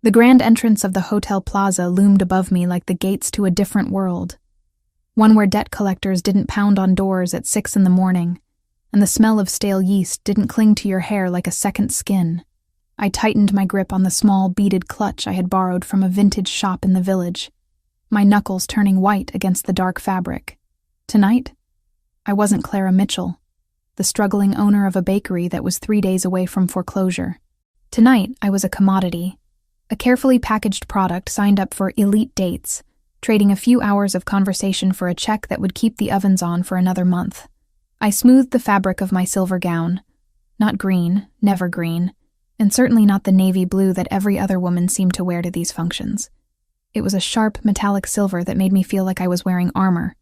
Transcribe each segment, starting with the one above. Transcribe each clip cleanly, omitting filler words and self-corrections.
The grand entrance of the hotel plaza loomed above me like the gates to a different world, one where debt collectors didn't pound on doors at 6 a.m, and the smell of stale yeast didn't cling to your hair like a second skin. I tightened my grip on the small beaded clutch I had borrowed from a vintage shop in the village, my knuckles turning white against the dark fabric. Tonight, I wasn't Clara Mitchell, the struggling owner of a bakery that was 3 days away from foreclosure. Tonight, I was a commodity, a carefully packaged product signed up for elite dates, trading a few hours of conversation for a check that would keep the ovens on for another month. I smoothed the fabric of my silver gown. Not green, never green, and certainly not the navy blue that every other woman seemed to wear to these functions. It was a sharp, metallic silver that made me feel like I was wearing armor.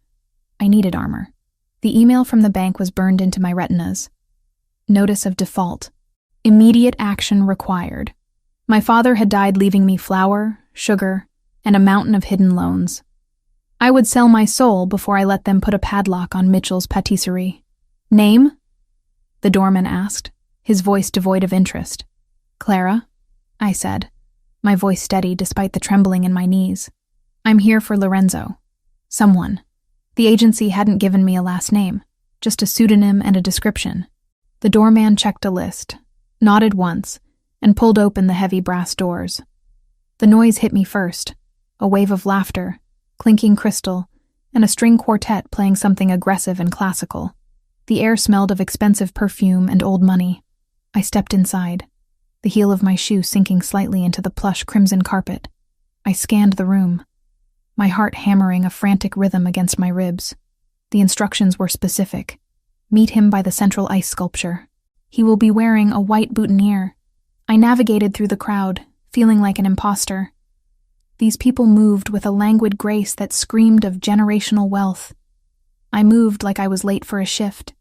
I needed armor. The email from the bank was burned into my retinas. Notice of default. Immediate action required. My father had died leaving me flour, sugar, and a mountain of hidden loans. I would sell my soul before I let them put a padlock on Mitchell's patisserie. Name? The doorman asked, his voice devoid of interest. Clara, I said, my voice steady despite the trembling in my knees. I'm here for Lorenzo. Someone. The agency hadn't given me a last name, just a pseudonym and a description. The doorman checked a list, nodded once, and pulled open the heavy brass doors. The noise hit me first, a wave of laughter, clinking crystal, and a string quartet playing something aggressive and classical. The air smelled of expensive perfume and old money. I stepped inside, the heel of my shoe sinking slightly into the plush crimson carpet. I scanned the room, my heart hammering a frantic rhythm against my ribs. The instructions were specific. Meet him by the central ice sculpture. He will be wearing a white boutonniere. I navigated through the crowd, feeling like an imposter. These people moved with a languid grace that screamed of generational wealth. I moved like I was late for a shift.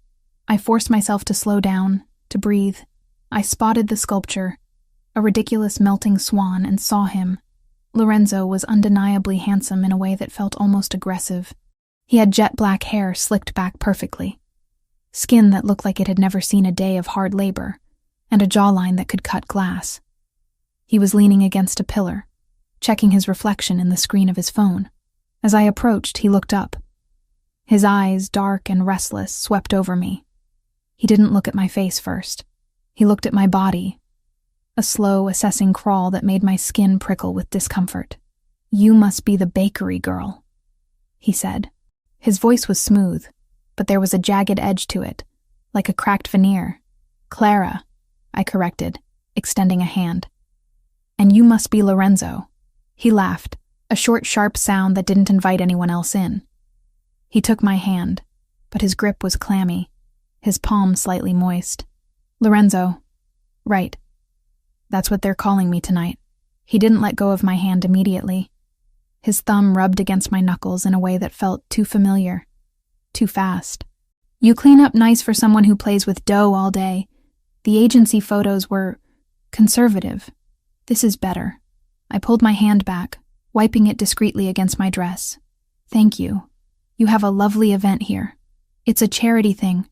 I forced myself to slow down, to breathe. I spotted the sculpture, a ridiculous melting swan, and saw him. Lorenzo was undeniably handsome in a way that felt almost aggressive. He had jet black hair slicked back perfectly, skin that looked like it had never seen a day of hard labor, and a jawline that could cut glass. He was leaning against a pillar, checking his reflection in the screen of his phone. As I approached, he looked up. His eyes, dark and restless, swept over me. He didn't look at my face first. He looked at my body, a slow, assessing crawl that made my skin prickle with discomfort. "You must be the bakery girl," he said. His voice was smooth, but there was a jagged edge to it, like a cracked veneer. "Clara," I corrected, extending a hand. "And you must be Lorenzo." He laughed, a short, sharp sound that didn't invite anyone else in. He took my hand, but his grip was clammy, his palm slightly moist. "Lorenzo. Right. That's what they're calling me tonight." He didn't let go of my hand immediately. His thumb rubbed against my knuckles in a way that felt too familiar, too fast. "You clean up nice for someone who plays with dough all day. The agency photos were conservative. This is better." I pulled my hand back, wiping it discreetly against my dress. "Thank you. You have a lovely event here. It's a charity thing.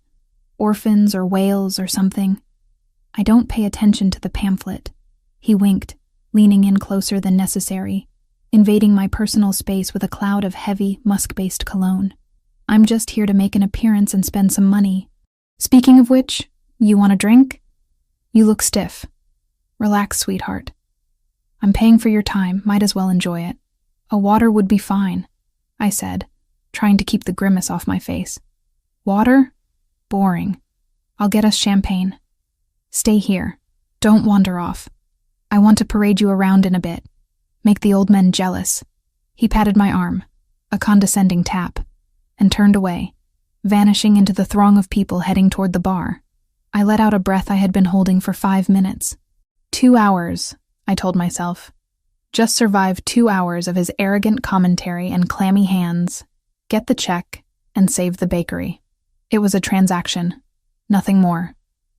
Orphans or whales or something. I don't pay attention to the pamphlet." He winked, leaning in closer than necessary, invading my personal space with a cloud of heavy, musk-based cologne. "I'm just here to make an appearance and spend some money. Speaking of which, you want a drink? You look stiff. Relax, sweetheart. I'm paying for your time, might as well enjoy it. A water would be fine," I said, trying to keep the grimace off my face. "Water? Boring. I'll get us champagne. Stay here. Don't wander off. I want to parade you around in a bit. Make the old men jealous." He patted my arm, a condescending tap, and turned away, vanishing into the throng of people heading toward the bar. I let out a breath I had been holding for 5 minutes. 2 hours, I told myself. Just survive 2 hours of his arrogant commentary and clammy hands, get the check, and save the bakery. It was a transaction, nothing more.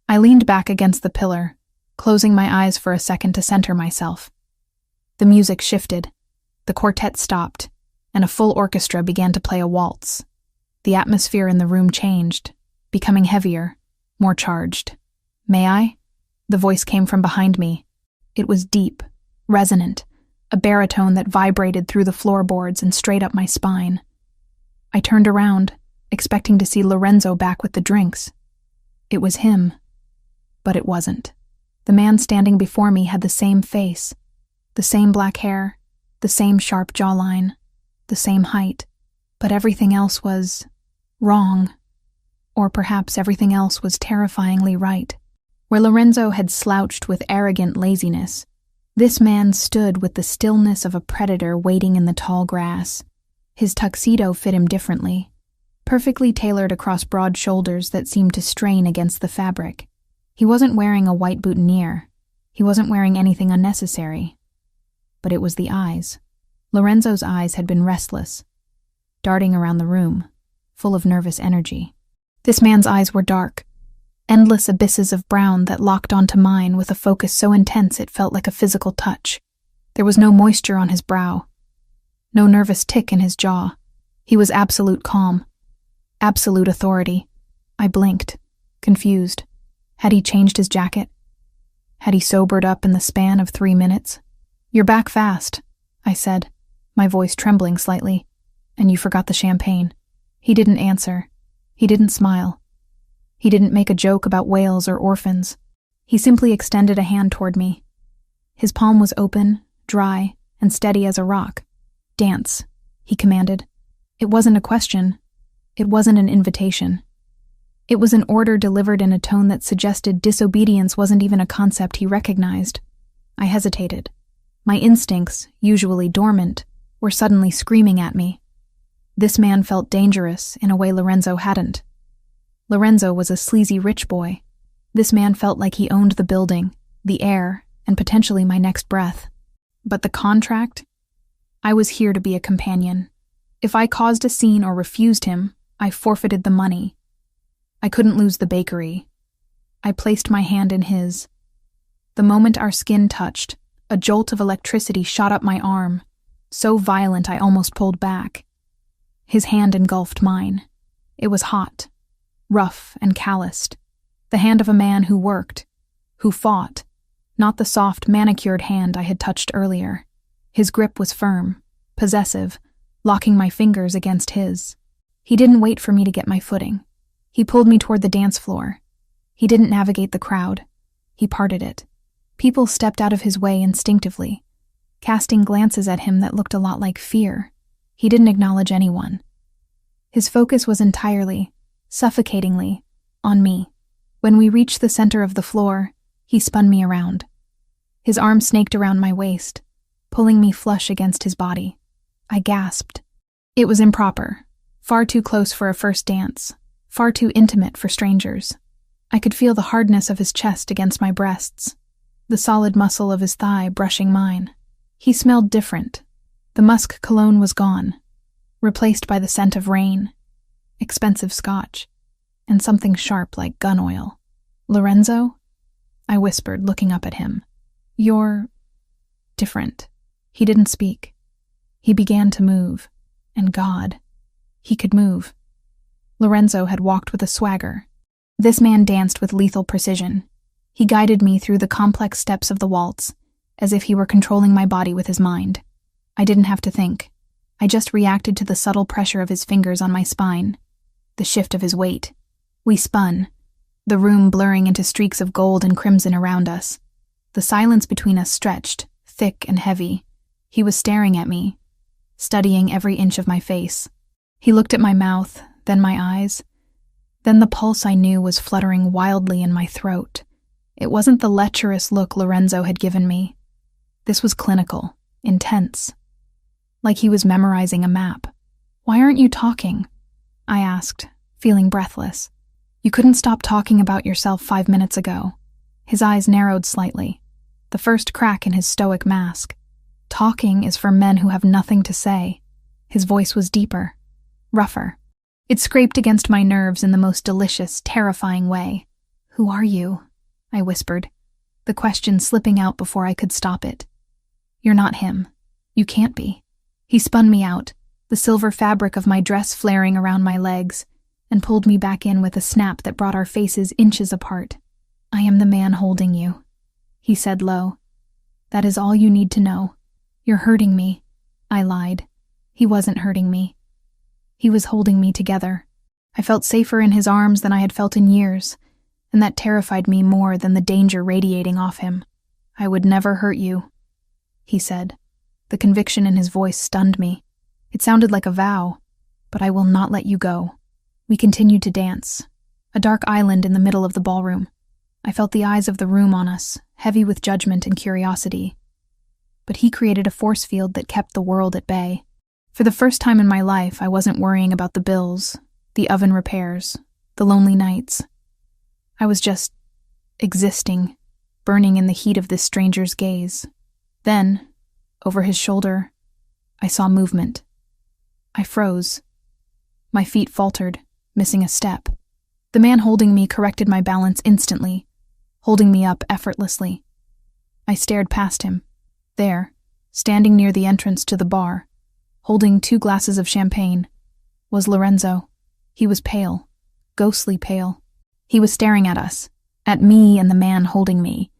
I leaned back against the pillar, closing my eyes for a second to center myself. The music shifted, the quartet stopped, and a full orchestra began to play a waltz. The atmosphere in the room changed, becoming heavier, more charged. "May I?" The voice came from behind me. It was deep, resonant, a baritone that vibrated through the floorboards and straight up my spine. I turned around, expecting to see Lorenzo back with the drinks. It was him, but it wasn't. The man standing before me had the same face, the same black hair, the same sharp jawline, the same height, but everything else was wrong. Or perhaps everything else was terrifyingly right. Where Lorenzo had slouched with arrogant laziness, this man stood with the stillness of a predator waiting in the tall grass. His tuxedo fit him differently, perfectly tailored across broad shoulders that seemed to strain against the fabric. He wasn't wearing a white boutonniere. He wasn't wearing anything unnecessary. But it was the eyes. Lorenzo's eyes had been restless, darting around the room, full of nervous energy. This man's eyes were dark, endless abysses of brown that locked onto mine with a focus so intense it felt like a physical touch. There was no moisture on his brow, no nervous tick in his jaw. He was absolute calm, absolute authority. I blinked, confused. Had he changed his jacket? Had he sobered up in the span of 3 minutes? "You're back fast," I said, my voice trembling slightly. "And you forgot the champagne." He didn't answer. He didn't smile. He didn't make a joke about whales or orphans. He simply extended a hand toward me. His palm was open, dry, and steady as a rock. "Dance," he commanded. It wasn't a question. It wasn't an invitation. It was an order delivered in a tone that suggested disobedience wasn't even a concept he recognized. I hesitated. My instincts, usually dormant, were suddenly screaming at me. This man felt dangerous in a way Lorenzo hadn't. Lorenzo was a sleazy rich boy. This man felt like he owned the building, the air, and potentially my next breath. But the contract? I was here to be a companion. If I caused a scene or refused him, I forfeited the money. I couldn't lose the bakery. I placed my hand in his. The moment our skin touched, a jolt of electricity shot up my arm, so violent I almost pulled back. His hand engulfed mine. It was hot, rough and calloused. The hand of a man who worked, who fought, not the soft, manicured hand I had touched earlier. His grip was firm, possessive, locking my fingers against his. He didn't wait for me to get my footing. He pulled me toward the dance floor. He didn't navigate the crowd. He parted it. People stepped out of his way instinctively, casting glances at him that looked a lot like fear. He didn't acknowledge anyone. His focus was entirely, suffocatingly, on me. When we reached the center of the floor, he spun me around. His arm snaked around my waist, pulling me flush against his body. I gasped. It was improper, far too close for a first dance, far too intimate for strangers. I could feel the hardness of his chest against my breasts, the solid muscle of his thigh brushing mine. He smelled different. The musk cologne was gone, replaced by the scent of rain, expensive scotch, and something sharp like gun oil. "Lorenzo?" I whispered, looking up at him. "You're different." He didn't speak. He began to move, and God, he could move. Lorenzo had walked with a swagger. This man danced with lethal precision. He guided me through the complex steps of the waltz, as if he were controlling my body with his mind. I didn't have to think. I just reacted to the subtle pressure of his fingers on my spine, the shift of his weight. We spun, the room blurring into streaks of gold and crimson around us. The silence between us stretched, thick and heavy. He was staring at me, studying every inch of my face. He looked at my mouth, then my eyes. Then the pulse I knew was fluttering wildly in my throat. It wasn't the lecherous look Lorenzo had given me. This was clinical, intense. Like he was memorizing a map. "Why aren't you talking?" I asked, feeling breathless. "You couldn't stop talking about yourself 5 minutes ago." His eyes narrowed slightly, the first crack in his stoic mask. "Talking is for men who have nothing to say." His voice was deeper, rougher. It scraped against my nerves in the most delicious, terrifying way. "Who are you?" I whispered, the question slipping out before I could stop it. "You're not him. You can't be." He spun me out, the silver fabric of my dress flaring around my legs, and pulled me back in with a snap that brought our faces inches apart. "I am the man holding you," he said low. That is all you need to know. You're hurting me. I lied. He wasn't hurting me. He was holding me together. I felt safer in his arms than I had felt in years, and that terrified me more than the danger radiating off him. I would never hurt you, he said. The conviction in his voice stunned me. It sounded like a vow, but I will not let you go. We continued to dance. A dark island in the middle of the ballroom. I felt the eyes of the room on us, heavy with judgment and curiosity. But he created a force field that kept the world at bay. For the first time in my life, I wasn't worrying about the bills, the oven repairs, the lonely nights. I was just existing, burning in the heat of this stranger's gaze. Then, over his shoulder, I saw movement. I froze. My feet faltered, missing a step. The man holding me corrected my balance instantly, holding me up effortlessly. I stared past him. There, standing near the entrance to the bar, holding 2 glasses of champagne, was Lorenzo. He was pale, ghostly pale. He was staring at us, at me and the man holding me,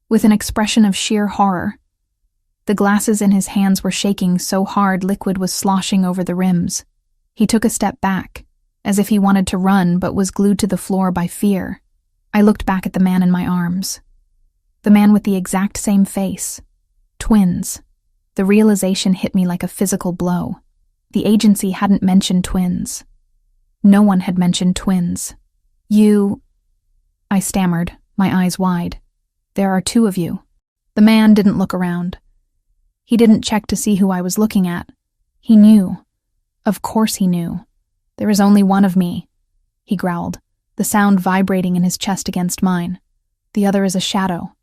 with an expression of sheer horror. The glasses in his hands were shaking so hard liquid was sloshing over the rims. He took a step back, as if he wanted to run but was glued to the floor by fear. I looked back at the man in my arms. The man with the exact same face. Twins. The realization hit me like a physical blow. The agency hadn't mentioned twins. No one had mentioned twins. You... I stammered, my eyes wide. There are 2 of you. The man didn't look around. He didn't check to see who I was looking at. He knew. Of course he knew. There is only one of me, he growled, the sound vibrating in his chest against mine. The other is a shadow.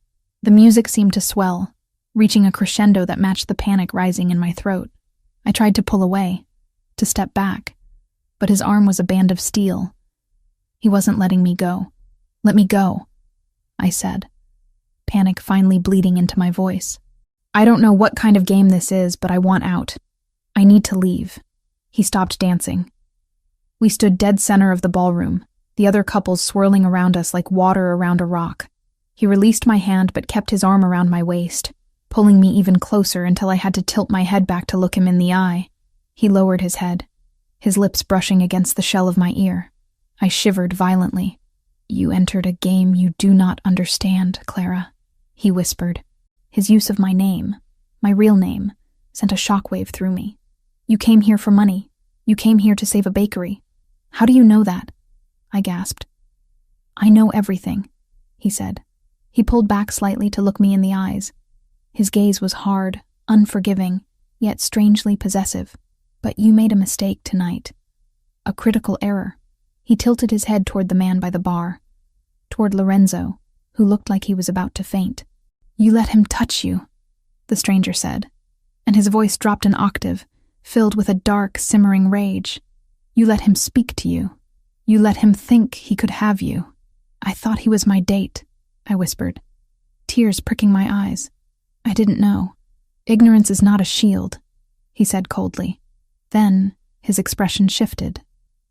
The music seemed to swell, reaching a crescendo that matched the panic rising in my throat. I tried to pull away, to step back, but his arm was a band of steel. He wasn't letting me go. Let me go, I said, panic finally bleeding into my voice. I don't know what kind of game this is, but I want out. I need to leave. He stopped dancing. We stood dead center of the ballroom, the other couples swirling around us like water around a rock. He released my hand but kept his arm around my waist, pulling me even closer until I had to tilt my head back to look him in the eye. He lowered his head, his lips brushing against the shell of my ear. I shivered violently. You entered a game you do not understand, Clara, he whispered. His use of my name, my real name, sent a shockwave through me. You came here for money. You came here to save a bakery. How do you know that? I gasped. I know everything, he said. He pulled back slightly to look me in the eyes. His gaze was hard, unforgiving, yet strangely possessive. But you made a mistake tonight. A critical error. He tilted his head toward the man by the bar, toward Lorenzo, who looked like he was about to faint. You let him touch you, the stranger said, and his voice dropped an octave, filled with a dark, simmering rage. You let him speak to you. You let him think he could have you. I thought he was my date, I whispered, tears pricking my eyes. I didn't know. Ignorance is not a shield, he said coldly. Then his expression shifted.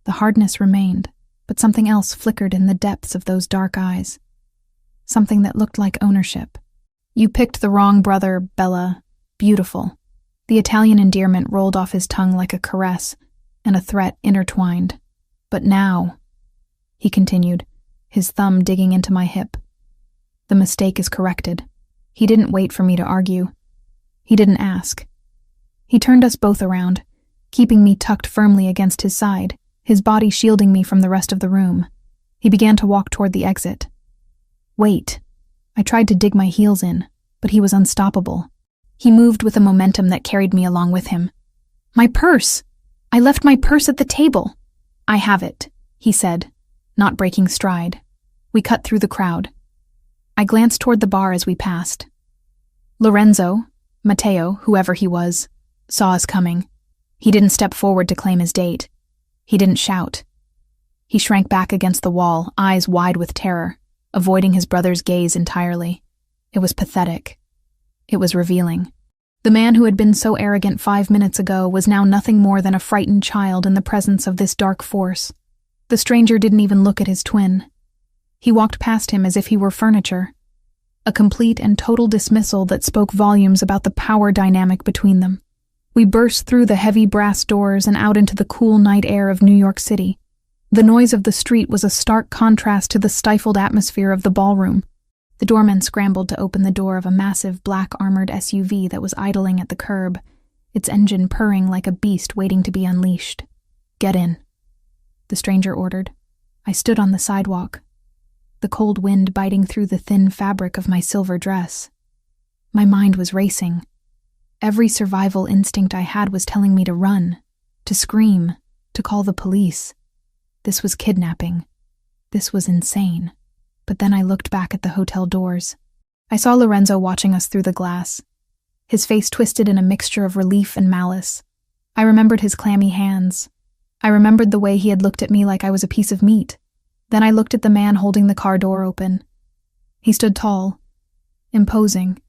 The hardness remained, but something else flickered in the depths of those dark eyes. Something that looked like ownership. You picked the wrong brother, Bella. Beautiful. The Italian endearment rolled off his tongue like a caress, and a threat intertwined. But now, he continued, his thumb digging into my hip. The mistake is corrected. He didn't wait for me to argue. He didn't ask. He turned us both around, keeping me tucked firmly against his side, his body shielding me from the rest of the room. He began to walk toward the exit. Wait. I tried to dig my heels in, but he was unstoppable. He moved with a momentum that carried me along with him. My purse! I left my purse at the table. I have it, he said, not breaking stride. We cut through the crowd. I glanced toward the bar as we passed. Lorenzo, Matteo, whoever he was, saw us coming. He didn't step forward to claim his date. He didn't shout. He shrank back against the wall, eyes wide with terror, avoiding his brother's gaze entirely. It was pathetic. It was revealing. The man who had been so arrogant 5 minutes ago was now nothing more than a frightened child in the presence of this dark force. The stranger didn't even look at his twin. He walked past him as if he were furniture. a complete and total dismissal that spoke volumes about the power dynamic between them. We burst through the heavy brass doors and out into the cool night air of New York City. The noise of the street was a stark contrast to the stifled atmosphere of the ballroom. The doorman scrambled to open the door of a massive black armored SUV that was idling at the curb, its engine purring like a beast waiting to be unleashed. "Get in," the stranger ordered. I stood on the sidewalk, the cold wind biting through the thin fabric of my silver dress. My mind was racing. Every survival instinct I had was telling me to run, to scream, to call the police. This was kidnapping. This was insane. But then I looked back at the hotel doors. I saw Lorenzo watching us through the glass, his face twisted in a mixture of relief and malice. I remembered his clammy hands. I remembered the way he had looked at me like I was a piece of meat. Then I looked at the man holding the car door open. He stood tall, imposing,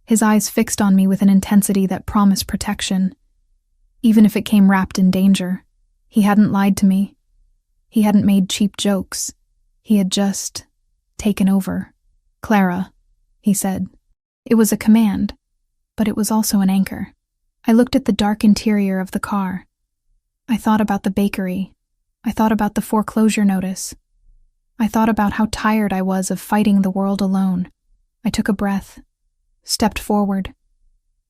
his eyes fixed on me with an intensity that promised protection. Even if it came wrapped in danger, he hadn't lied to me. He hadn't made cheap jokes. He had just taken over. "Clara," he said. It was a command, but it was also an anchor. I looked at the dark interior of the car. I thought about the bakery. I thought about the foreclosure notice. I thought about how tired I was of fighting the world alone. I took a breath, stepped forward,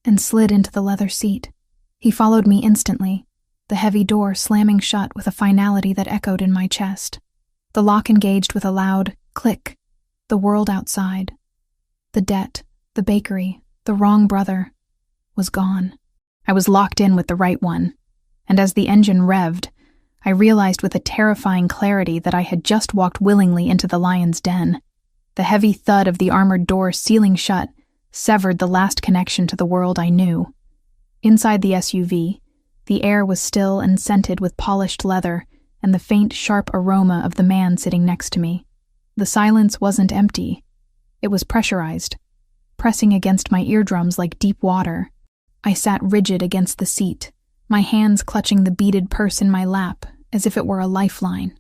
and slid into the leather seat. He followed me instantly, the heavy door slamming shut with a finality that echoed in my chest. The lock engaged with a loud click. The world outside, the debt, the bakery, the wrong brother, was gone. I was locked in with the right one, and as the engine revved, I realized with a terrifying clarity that I had just walked willingly into the lion's den. The heavy thud of the armored door sealing shut severed the last connection to the world I knew. Inside the SUV, the air was still and scented with polished leather and the faint, sharp aroma of the man sitting next to me. The silence wasn't empty. It was pressurized, pressing against my eardrums like deep water. I sat rigid against the seat, my hands clutching the beaded purse in my lap as if it were a lifeline.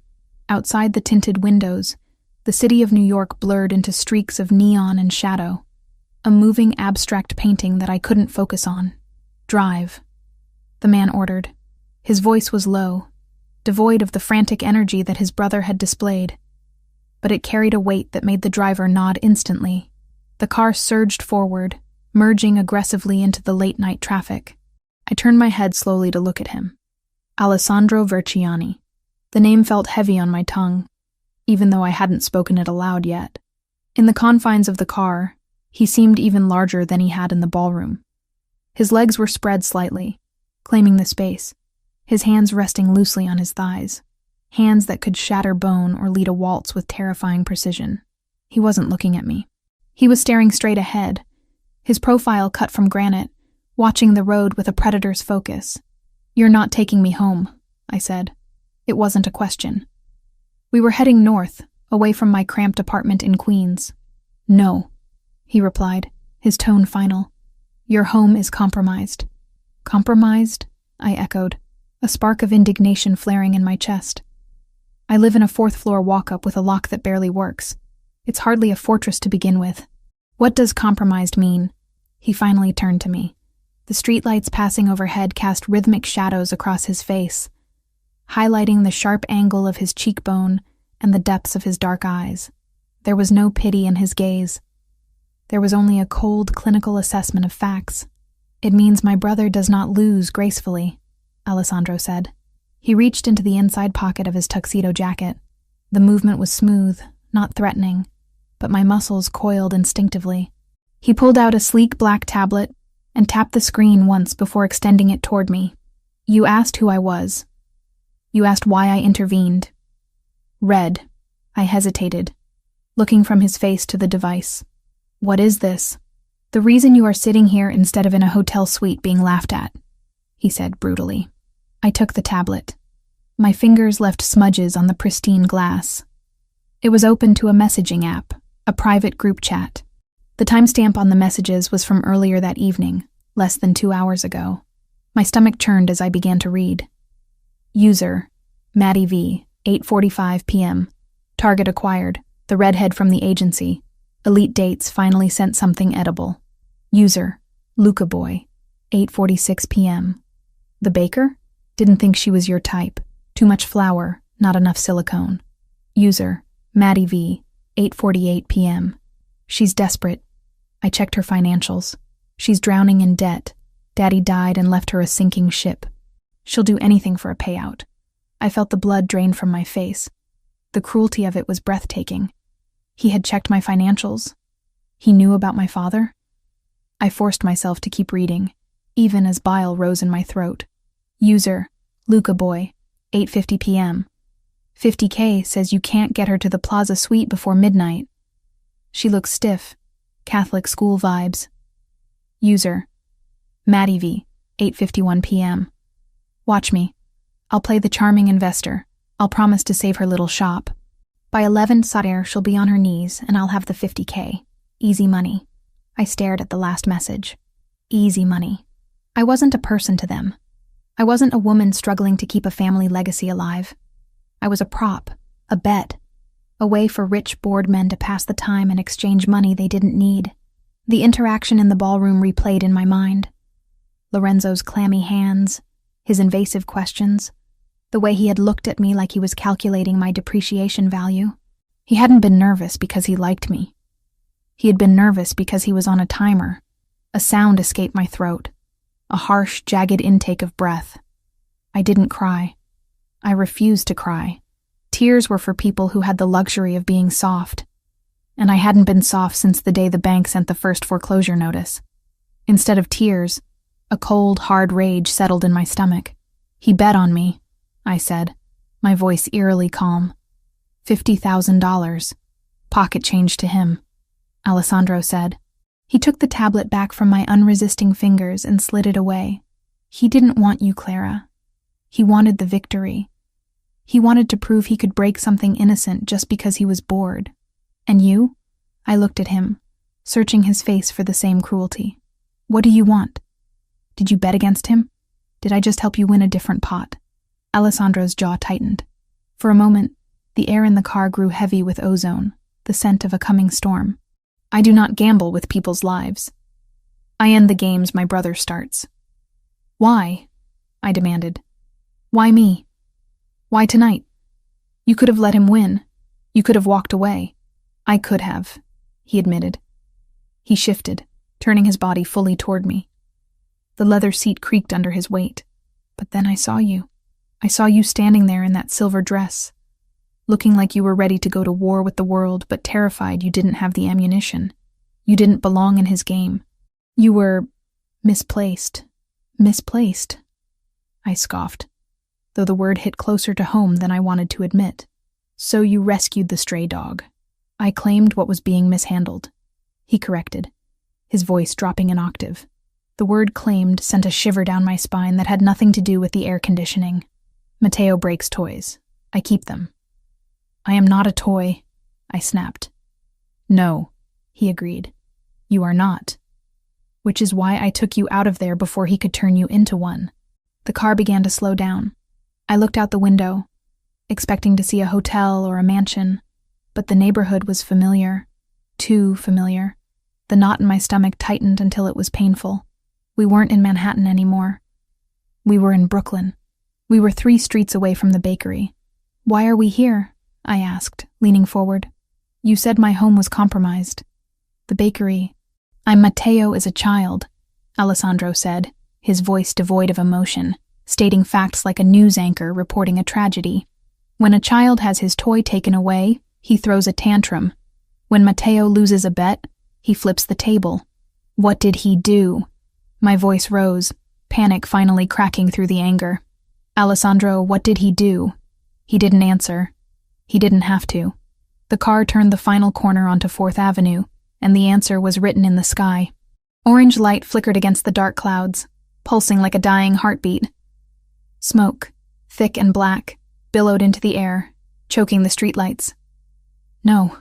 Outside the tinted windows, the city of New York blurred into streaks of neon and shadow, a moving abstract painting that I couldn't focus on. "Drive," the man ordered. His voice was low, devoid of the frantic energy that his brother had displayed, but it carried a weight that made the driver nod instantly. The car surged forward, merging aggressively into the late-night traffic. I turned my head slowly to look at him. Alessandro Verciani. The name felt heavy on my tongue, even though I hadn't spoken it aloud yet. In the confines of the car, he seemed even larger than he had in the ballroom. His legs were spread slightly, claiming the space, his hands resting loosely on his thighs, hands that could shatter bone or lead a waltz with terrifying precision. He wasn't looking at me. He was staring straight ahead, his profile cut from granite, watching the road with a predator's focus. "You're not taking me home," I said. It wasn't a question. We were heading north, away from my cramped apartment in Queens. "No," he replied, his tone final. "Your home is compromised." "Compromised?" I echoed, a spark of indignation flaring in my chest. "I live in a fourth-floor walk-up with a lock that barely works. It's hardly a fortress to begin with. What does compromised mean?" He finally turned to me. The streetlights passing overhead cast rhythmic shadows across his face, highlighting the sharp angle of his cheekbone and the depths of his dark eyes. There was no pity in his gaze. There was only a cold, clinical assessment of facts. "It means my brother does not lose gracefully," Alessandro said. He reached into the inside pocket of his tuxedo jacket. The movement was smooth, not threatening, but my muscles coiled instinctively. He pulled out a sleek black tablet and tapped the screen once before extending it toward me. "You asked who I was. You asked why I intervened." "Red." I hesitated, looking from his face to the device. "What is this?" "The reason you are sitting here instead of in a hotel suite being laughed at," he said brutally. I took the tablet. My fingers left smudges on the pristine glass. It was open to a messaging app, a private group chat. The timestamp on the messages was from earlier that evening, less than 2 hours ago. My stomach churned as I began to read. User, Maddie V, 8:45 p.m. Target acquired, the redhead from the agency. Elite Dates finally sent something edible. User, Luca Boy, 8:46 p.m. The baker? Didn't think she was your type. Too much flour, not enough silicone. User, Maddie V, 8:48 p.m. She's desperate. I checked her financials. She's drowning in debt. Daddy died and left her a sinking ship. She'll do anything for a payout. I felt the blood drain from my face. The cruelty of it was breathtaking. He had checked my financials. He knew about my father. I forced myself to keep reading, even as bile rose in my throat. User, Luca Boy, 8:50 p.m. 50K says you can't get her to the Plaza Suite before midnight. She looks stiff. Catholic school vibes. User, Maddie V, 8:51 p.m. Watch me. I'll play the charming investor. I'll promise to save her little shop. By 11 Sadir, she'll be on her knees, and I'll have the 50K. Easy money. I stared at the last message. Easy money. I wasn't a person to them. I wasn't a woman struggling to keep a family legacy alive. I was a prop, a bet, a way for rich, bored men to pass the time and exchange money they didn't need. The interaction in the ballroom replayed in my mind. Lorenzo's clammy hands, his invasive questions, the way he had looked at me like he was calculating my depreciation value. He hadn't been nervous because he liked me. He had been nervous because he was on a timer. A sound escaped my throat, a harsh, jagged intake of breath. I didn't cry. I refused to cry. Tears were for people who had the luxury of being soft. And I hadn't been soft since the day the bank sent the first foreclosure notice. Instead of tears, a cold, hard rage settled in my stomach. He bet on me, I said, my voice eerily calm. $50,000. Pocket change to him, Alessandro said. He took the tablet back from my unresisting fingers and slid it away. He didn't want you, Clara. He wanted the victory. He wanted to prove he could break something innocent just because he was bored. And you? I looked at him, searching his face for the same cruelty. What do you want? Did you bet against him? Did I just help you win a different pot? Alessandro's jaw tightened. For a moment, the air in the car grew heavy with ozone, the scent of a coming storm. I do not gamble with people's lives. I end the games my brother starts. Why? I demanded. Why me? Why tonight? You could have let him win. You could have walked away. I could have, he admitted. He shifted, turning his body fully toward me. The leather seat creaked under his weight. But then I saw you. I saw you standing there in that silver dress, looking like you were ready to go to war with the world, but terrified you didn't have the ammunition. You didn't belong in his game. You were misplaced. Misplaced, I scoffed, though the word hit closer to home than I wanted to admit. So you rescued the stray dog. I claimed what was being mishandled. He corrected, his voice dropping an octave. The word claimed sent a shiver down my spine that had nothing to do with the air conditioning. Matteo breaks toys. I keep them. I am not a toy, I snapped. No, he agreed. You are not. Which is why I took you out of there before he could turn you into one. The car began to slow down. I looked out the window, expecting to see a hotel or a mansion, but the neighborhood was familiar. Too familiar. The knot in my stomach tightened until it was painful. We weren't in Manhattan anymore. We were in Brooklyn. We were 3 streets away from the bakery. Why are we here? I asked, leaning forward. You said my home was compromised. The bakery. I'm Matteo as a child, Alessandro said, his voice devoid of emotion, stating facts like a news anchor reporting a tragedy. When a child has his toy taken away, he throws a tantrum. When Matteo loses a bet, he flips the table. What did he do? My voice rose, panic finally cracking through the anger. Alessandro, what did he do? He didn't answer. He didn't have to. The car turned the final corner onto 4th Avenue, and the answer was written in the sky. Orange light flickered against the dark clouds, pulsing like a dying heartbeat. Smoke, thick and black, billowed into the air, choking the streetlights. No,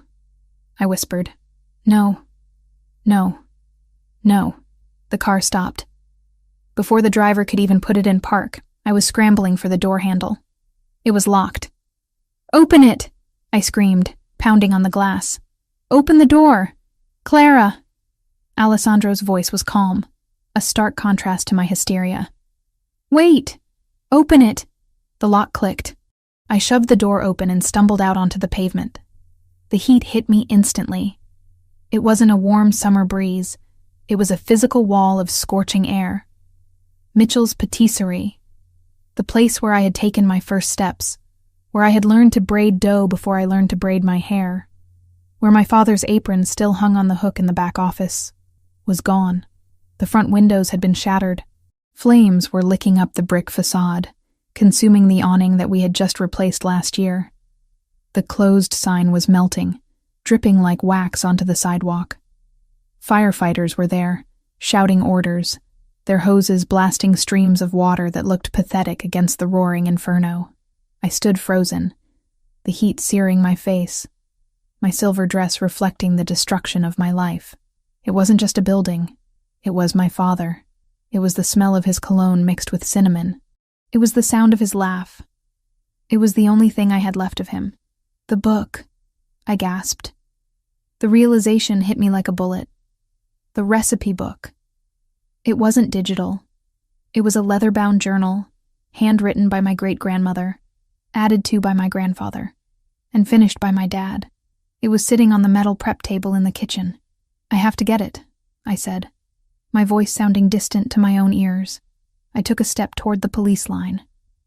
I whispered. No, no, no. The car stopped. Before the driver could even put it in park, I was scrambling for the door handle. It was locked. Open it! I screamed, pounding on the glass. Open the door! Clara! Alessandro's voice was calm, a stark contrast to my hysteria. Wait! Open it! The lock clicked. I shoved the door open and stumbled out onto the pavement. The heat hit me instantly. It wasn't a warm summer breeze. It was a physical wall of scorching air. Mitchell's Patisserie. The place where I had taken my first steps, where I had learned to braid dough before I learned to braid my hair, where my father's apron still hung on the hook in the back office, was gone. The front windows had been shattered. Flames were licking up the brick facade, consuming the awning that we had just replaced last year. The closed sign was melting, dripping like wax onto the sidewalk. Firefighters were there, shouting orders, their hoses blasting streams of water that looked pathetic against the roaring inferno. I stood frozen, the heat searing my face, my silver dress reflecting the destruction of my life. It wasn't just a building. It was my father. It was the smell of his cologne mixed with cinnamon. It was the sound of his laugh. It was the only thing I had left of him. The book, I gasped. The realization hit me like a bullet. The recipe book. It wasn't digital. It was a leather-bound journal, handwritten by my great-grandmother, added to by my grandfather, and finished by my dad. It was sitting on the metal prep table in the kitchen. I have to get it, I said, my voice sounding distant to my own ears. I took a step toward the police line,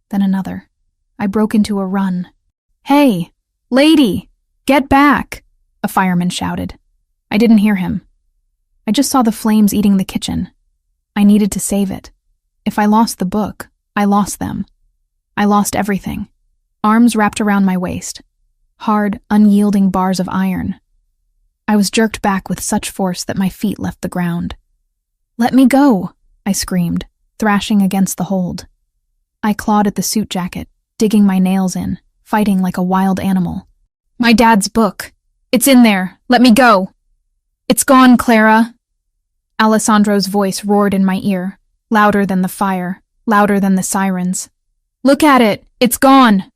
then another. I broke into a run. Hey, lady, get back, a fireman shouted. I didn't hear him. I just saw the flames eating the kitchen. I needed to save it. If I lost the book, I lost them. I lost everything. Arms wrapped around my waist. Hard, unyielding bars of iron. I was jerked back with such force that my feet left the ground. Let me go, I screamed, thrashing against the hold. I clawed at the suit jacket, digging my nails in, fighting like a wild animal. My dad's book. It's in there. Let me go. It's gone, Clara. Alessandro's voice roared in my ear, louder than the fire, louder than the sirens. Look at it. It's gone.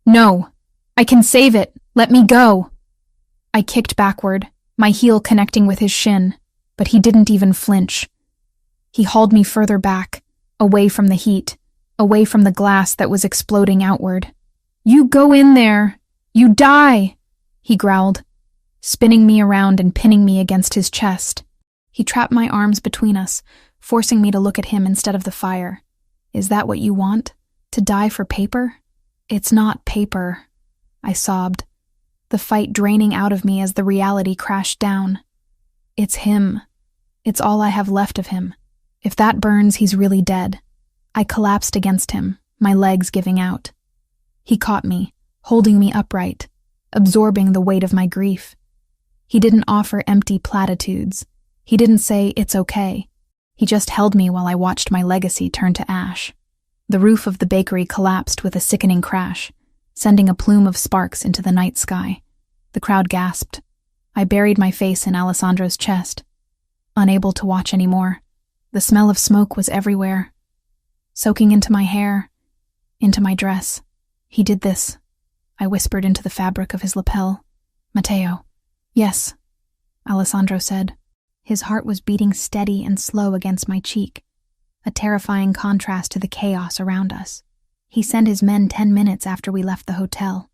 No. I can save it. Let me go. I kicked backward, my heel connecting with his shin, but he didn't even flinch. He hauled me further back, away from the heat, away from the glass that was exploding outward. You go in there. You die, he growled, spinning me around and pinning me against his chest. He trapped my arms between us, forcing me to look at him instead of the fire. Is that what you want? To die for paper? It's not paper, I sobbed, the fight draining out of me as the reality crashed down. It's him. It's all I have left of him. If that burns, he's really dead. I collapsed against him, my legs giving out. He caught me, holding me upright, absorbing the weight of my grief. He didn't offer empty platitudes. He didn't say, it's okay. He just held me while I watched my legacy turn to ash. The roof of the bakery collapsed with a sickening crash, sending a plume of sparks into the night sky. The crowd gasped. I buried my face in Alessandro's chest, unable to watch anymore. The smell of smoke was everywhere, soaking into my hair, into my dress. He did this. I whispered into the fabric of his lapel. Matteo. Yes, Alessandro said. His heart was beating steady and slow against my cheek, a terrifying contrast to the chaos around us. He sent his men 10 minutes after we left the hotel.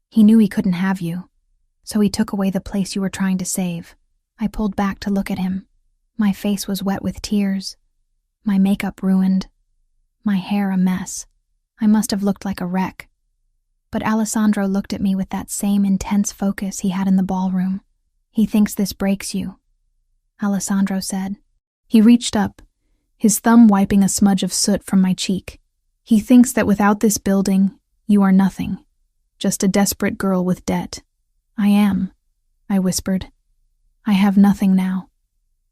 He knew he couldn't have you, so he took away the place you were trying to save. I pulled back to look at him. My face was wet with tears, my makeup ruined, my hair a mess. I must have looked like a wreck. But Alessandro looked at me with that same intense focus he had in the ballroom. He thinks this breaks you, Alessandro said. He reached up, his thumb wiping a smudge of soot from my cheek. He thinks that without this building, you are nothing, just a desperate girl with debt. I am, I whispered. I have nothing now.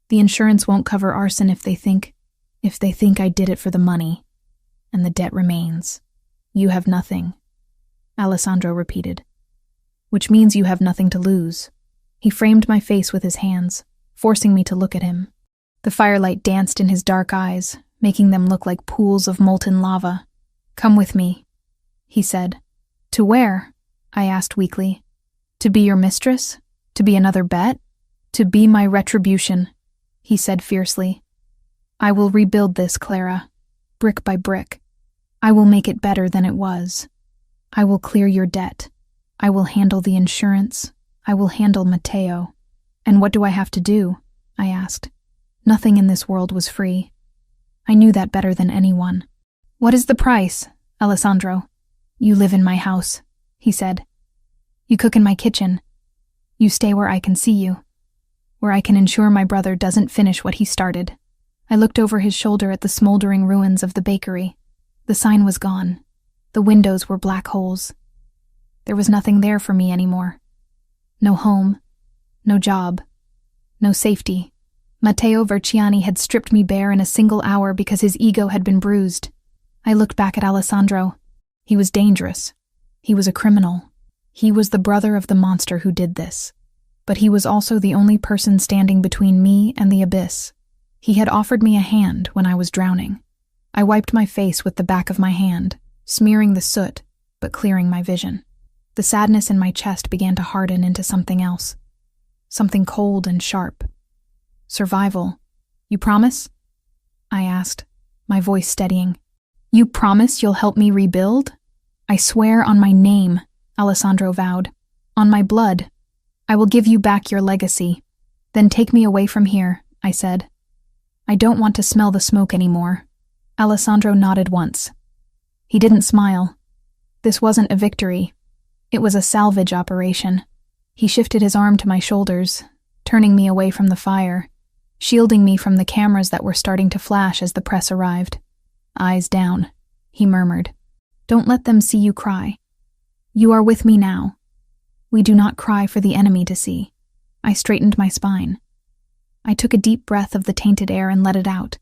The insurance won't cover arson if they think I did it for the money, and the debt remains. You have nothing, Alessandro repeated. Which means you have nothing to lose. He framed my face with his hands, forcing me to look at him. The firelight danced in his dark eyes, making them look like pools of molten lava. Come with me, he said. To where? I asked weakly. To be your mistress? To be another bet? To be my retribution, he said fiercely. I will rebuild this, Clara, brick by brick. I will make it better than it was. I will clear your debt. I will handle the insurance. I will handle Matteo. And what do I have to do? I asked. Nothing in this world was free. I knew that better than anyone. What is the price, Alessandro? You live in my house, he said. You cook in my kitchen. You stay where I can see you, where I can ensure my brother doesn't finish what he started. I looked over his shoulder at the smoldering ruins of the bakery. The sign was gone. The windows were black holes. There was nothing there for me anymore. No home, no job, no safety. Matteo Verciani had stripped me bare in a single hour because his ego had been bruised. I looked back at Alessandro. He was dangerous. He was a criminal. He was the brother of the monster who did this. But he was also the only person standing between me and the abyss. He had offered me a hand when I was drowning. I wiped my face with the back of my hand, smearing the soot, but clearing my vision. The sadness in my chest began to harden into something else. Something cold and sharp. Survival. You promise? I asked, my voice steadying. You promise you'll help me rebuild? I swear on my name, Alessandro vowed. On my blood. I will give you back your legacy. Then take me away from here, I said. I don't want to smell the smoke anymore. Alessandro nodded once. He didn't smile. This wasn't a victory. It was a salvage operation. He shifted his arm to my shoulders, turning me away from the fire, shielding me from the cameras that were starting to flash as the press arrived. Eyes down, he murmured. Don't let them see you cry. You are with me now. We do not cry for the enemy to see. I straightened my spine. I took a deep breath of the tainted air and let it out.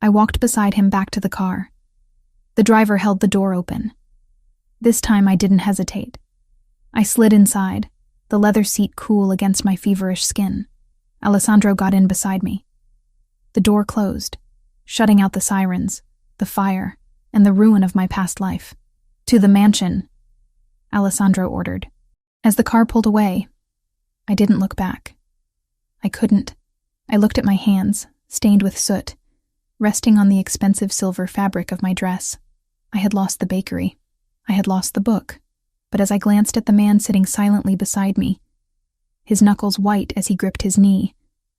I walked beside him back to the car. The driver held the door open. This time I didn't hesitate. I slid inside, the leather seat cool against my feverish skin. Alessandro got in beside me. The door closed, shutting out the sirens, the fire, and the ruin of my past life. To the mansion, Alessandro ordered. As the car pulled away, I didn't look back. I couldn't. I looked at my hands, stained with soot, resting on the expensive silver fabric of my dress. I had lost the bakery. I had lost the book. But as I glanced at the man sitting silently beside me, his knuckles white as he gripped his knee,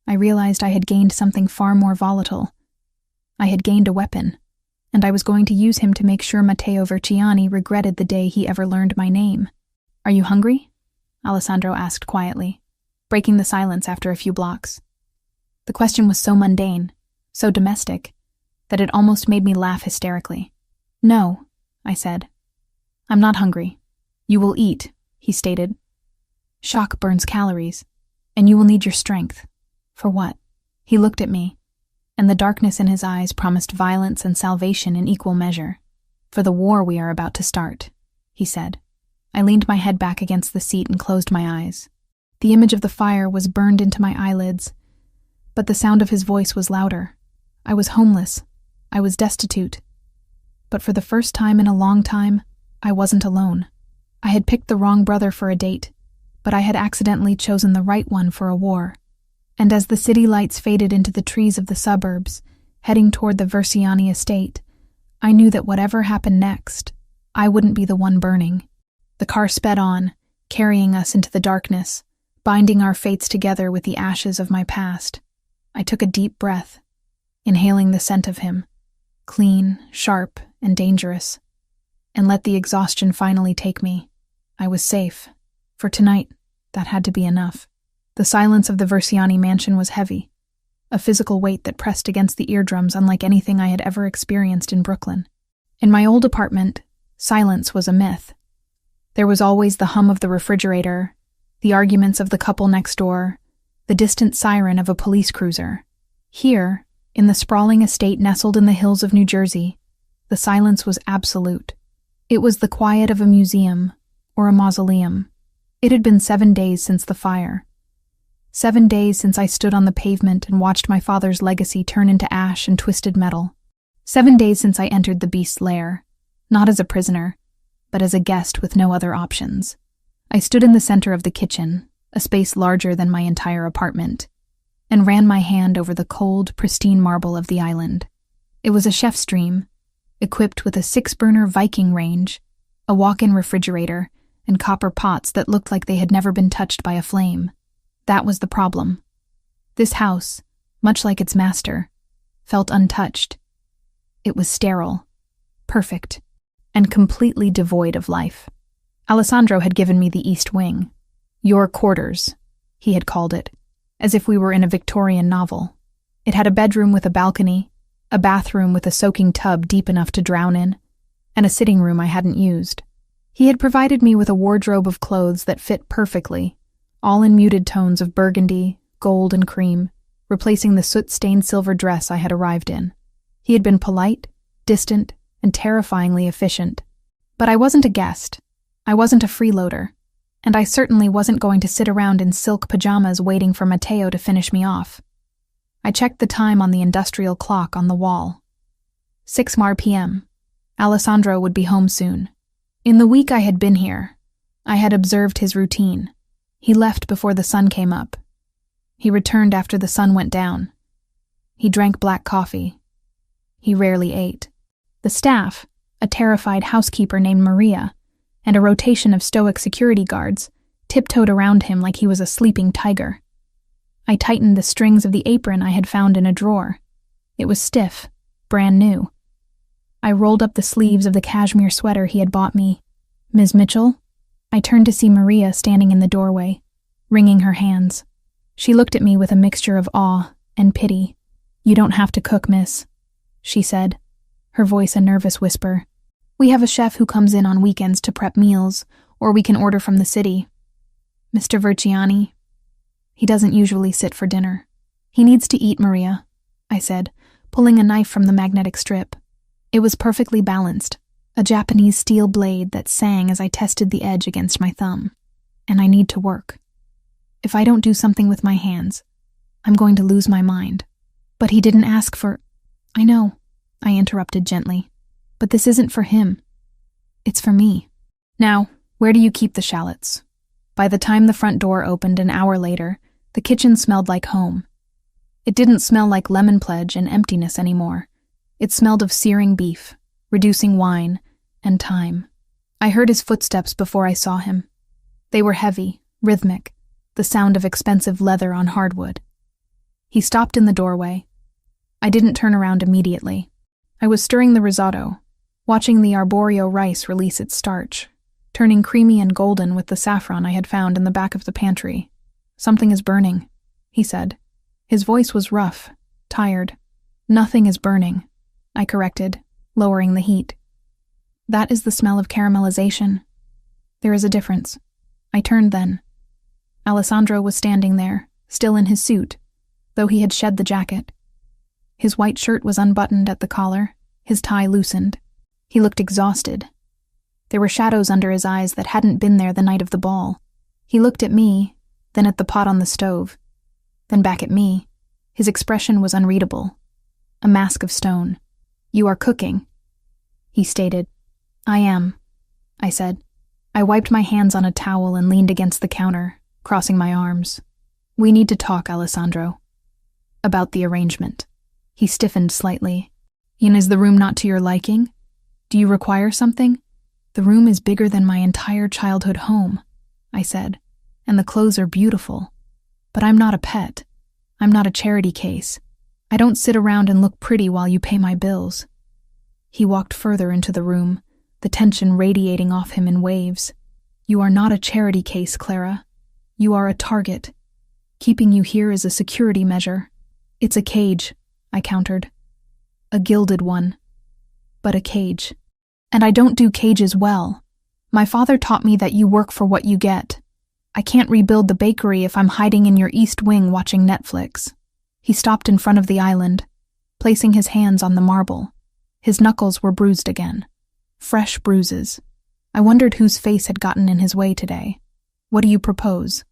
I realized I had gained something far more volatile. I had gained a weapon, and I was going to use him to make sure Matteo Verciani regretted the day he ever learned my name. Are you hungry? Alessandro asked quietly, breaking the silence after a few blocks. The question was so mundane, so domestic, that it almost made me laugh hysterically. No, I said. I'm not hungry. You will eat, he stated. Shock burns calories, and you will need your strength. For what? He looked at me, and the darkness in his eyes promised violence and salvation in equal measure. For the war we are about to start, he said. I leaned my head back against the seat and closed my eyes. The image of the fire was burned into my eyelids, but the sound of his voice was louder. I was homeless. I was destitute. But for the first time in a long time, I wasn't alone. I had picked the wrong brother for a date, but I had accidentally chosen the right one for a war. And as the city lights faded into the trees of the suburbs, heading toward the Verciani estate, I knew that whatever happened next, I wouldn't be the one burning. The car sped on, carrying us into the darkness, binding our fates together with the ashes of my past. I took a deep breath, inhaling the scent of him, clean, sharp, and dangerous, and let the exhaustion finally take me. I was safe. For tonight, that had to be enough. The silence of the Verciani mansion was heavy, a physical weight that pressed against the eardrums unlike anything I had ever experienced in Brooklyn. In my old apartment, silence was a myth. There was always the hum of the refrigerator, the arguments of the couple next door, the distant siren of a police cruiser. Here, in the sprawling estate nestled in the hills of New Jersey, the silence was absolute. It was the quiet of a museum or a mausoleum. It had been 7 days since the fire. 7 days since I stood on the pavement and watched my father's legacy turn into ash and twisted metal. 7 days since I entered the beast's lair, not as a prisoner, but as a guest with no other options. I stood in the center of the kitchen, a space larger than my entire apartment. and ran my hand over the cold, pristine marble of the island. It was a chef's dream, equipped with a 6-burner Viking range, a walk-in refrigerator, and copper pots that looked like they had never been touched by a flame. That was the problem. This house, much like its master, felt untouched. It was sterile, perfect, and completely devoid of life. Alessandro had given me the East Wing. Your quarters, he had called it, as if we were in a Victorian novel. It had a bedroom with a balcony, a bathroom with a soaking tub deep enough to drown in, and a sitting room I hadn't used. He had provided me with a wardrobe of clothes that fit perfectly, all in muted tones of burgundy, gold, and cream, replacing the soot-stained silver dress I had arrived in. He had been polite, distant, and terrifyingly efficient. But I wasn't a guest. I wasn't a freeloader. And I certainly wasn't going to sit around in silk pajamas waiting for Matteo to finish me off. I checked the time on the industrial clock on the wall. 6 p.m. Alessandro would be home soon. In the week I had been here, I had observed his routine. He left before the sun came up. He returned after the sun went down. He drank black coffee. He rarely ate. The staff, a terrified housekeeper named Maria, and a rotation of stoic security guards, tiptoed around him like he was a sleeping tiger. I tightened the strings of the apron I had found in a drawer. It was stiff, brand new. I rolled up the sleeves of the cashmere sweater he had bought me. Ms. Mitchell? I turned to see Maria standing in the doorway, wringing her hands. She looked at me with a mixture of awe and pity. You don't have to cook, miss, she said, her voice a nervous whisper. We have a chef who comes in on weekends to prep meals, or we can order from the city. Mr. Verciani? He doesn't usually sit for dinner. He needs to eat, Maria, I said, pulling a knife from the magnetic strip. It was perfectly balanced, a Japanese steel blade that sang as I tested the edge against my thumb. And I need to work. If I don't do something with my hands, I'm going to lose my mind. But he didn't ask for... I know, I interrupted gently. But this isn't for him. It's for me. Now, where do you keep the shallots? By the time the front door opened an hour later, the kitchen smelled like home. It didn't smell like lemon pledge and emptiness anymore. It smelled of searing beef, reducing wine, and time. I heard his footsteps before I saw him. They were heavy, rhythmic, the sound of expensive leather on hardwood. He stopped in the doorway. I didn't turn around immediately. I was stirring the risotto, watching the arborio rice release its starch, turning creamy and golden with the saffron I had found in the back of the pantry. Something is burning, he said. His voice was rough, tired. Nothing is burning, I corrected, lowering the heat. That is the smell of caramelization. There is a difference. I turned then. Alessandro was standing there, still in his suit, though he had shed the jacket. His white shirt was unbuttoned at the collar, his tie loosened. He looked exhausted. There were shadows under his eyes that hadn't been there the night of the ball. He looked at me, then at the pot on the stove, then back at me. His expression was unreadable. A mask of stone. You are cooking, he stated. I am, I said. I wiped my hands on a towel and leaned against the counter, crossing my arms. We need to talk, Alessandro. About the arrangement. He stiffened slightly. Is the room not to your liking? Do you require something? The room is bigger than my entire childhood home, I said, and the clothes are beautiful. But I'm not a pet. I'm not a charity case. I don't sit around and look pretty while you pay my bills. He walked further into the room, the tension radiating off him in waves. You are not a charity case, Clara. You are a target. Keeping you here is a security measure. It's a cage, I countered. A gilded one. But a cage. And I don't do cages well. My father taught me that you work for what you get. I can't rebuild the bakery if I'm hiding in your East Wing watching Netflix. He stopped in front of the island, placing his hands on the marble. His knuckles were bruised again. Fresh bruises. I wondered whose face had gotten in his way today. What do you propose?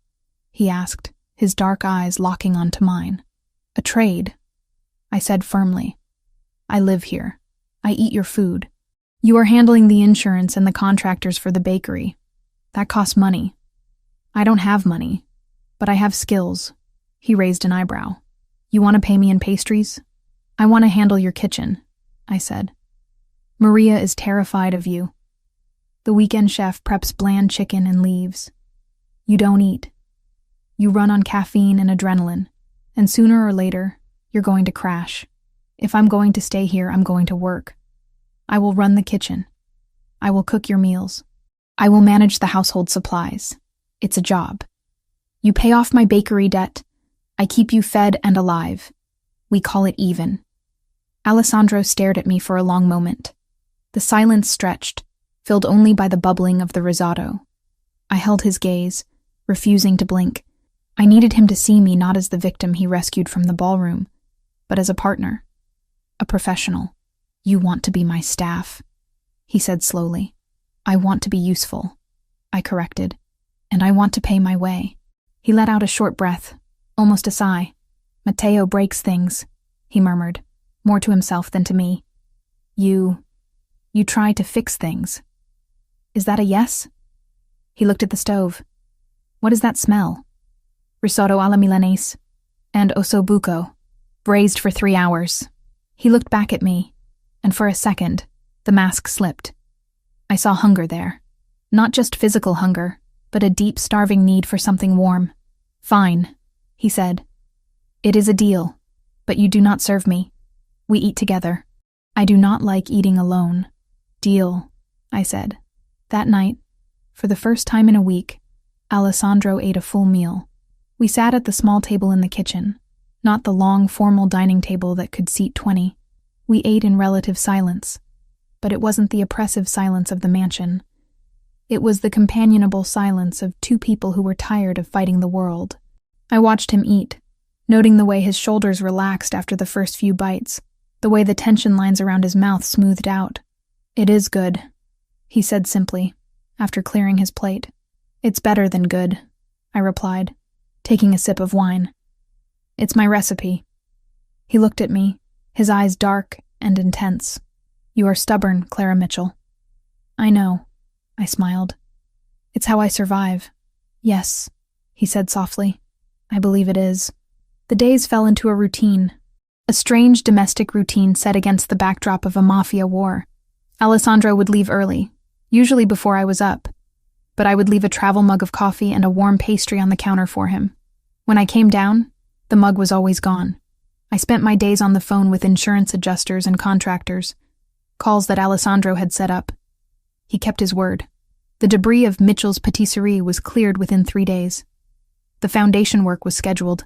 He asked, his dark eyes locking onto mine. A trade, I said firmly. I live here. I eat your food. You are handling the insurance and the contractors for the bakery. That costs money. I don't have money, but I have skills. He raised an eyebrow. You want to pay me in pastries? I want to handle your kitchen, I said. Maria is terrified of you. The weekend chef preps bland chicken and leaves. You don't eat. You run on caffeine and adrenaline, and sooner or later, you're going to crash. If I'm going to stay here, I'm going to work. I will run the kitchen. I will cook your meals. I will manage the household supplies. It's a job. You pay off my bakery debt. I keep you fed and alive. We call it even. Alessandro stared at me for a long moment. The silence stretched, filled only by the bubbling of the risotto. I held his gaze, refusing to blink. I needed him to see me not as the victim he rescued from the ballroom, but as a partner, a professional. You want to be my staff, he said slowly. I want to be useful, I corrected, and I want to pay my way. He let out a short breath, almost a sigh. Matteo breaks things, he murmured, more to himself than to me. You try to fix things. Is that a yes? He looked at the stove. What is that smell? Risotto alla Milanese and ossobuco, braised for 3 hours. He looked back at me, and for a second, the mask slipped. I saw hunger there. Not just physical hunger, but a deep, starving need for something warm. Fine, he said. It is a deal, but you do not serve me. We eat together. I do not like eating alone. Deal, I said. That night, for the first time in a week, Alessandro ate a full meal. We sat at the small table in the kitchen, not the long, formal dining table that could seat 20. We ate in relative silence, but it wasn't the oppressive silence of the mansion. It was the companionable silence of two people who were tired of fighting the world. I watched him eat, noting the way his shoulders relaxed after the first few bites, the way the tension lines around his mouth smoothed out. It is good, he said simply, after clearing his plate. It's better than good, I replied, taking a sip of wine. It's my recipe. He looked at me, his eyes dark and intense. You are stubborn, Clara Mitchell. I know, I smiled. It's how I survive. Yes, he said softly. I believe it is. The days fell into a routine, a strange domestic routine set against the backdrop of a Mafia war. Alessandro would leave early, usually before I was up, but I would leave a travel mug of coffee and a warm pastry on the counter for him. When I came down, the mug was always gone. I spent my days on the phone with insurance adjusters and contractors, calls that Alessandro had set up. He kept his word. The debris of Mitchell's patisserie was cleared within 3 days. The foundation work was scheduled.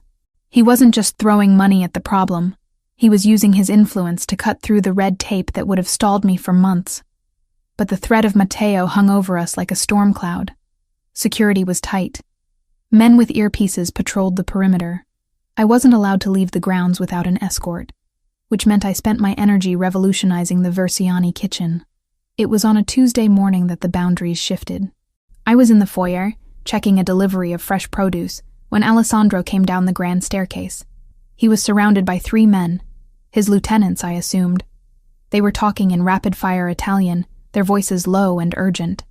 He wasn't just throwing money at the problem. He was using his influence to cut through the red tape that would have stalled me for months. But the threat of Matteo hung over us like a storm cloud. Security was tight. Men with earpieces patrolled the perimeter. I wasn't allowed to leave the grounds without an escort, which meant I spent my energy revolutionizing the Versiani kitchen. It was on a Tuesday morning that the boundaries shifted. I was in the foyer, checking a delivery of fresh produce, when Alessandro came down the grand staircase. He was surrounded by 3 men, his lieutenants, I assumed. They were talking in rapid-fire Italian, their voices low and urgent.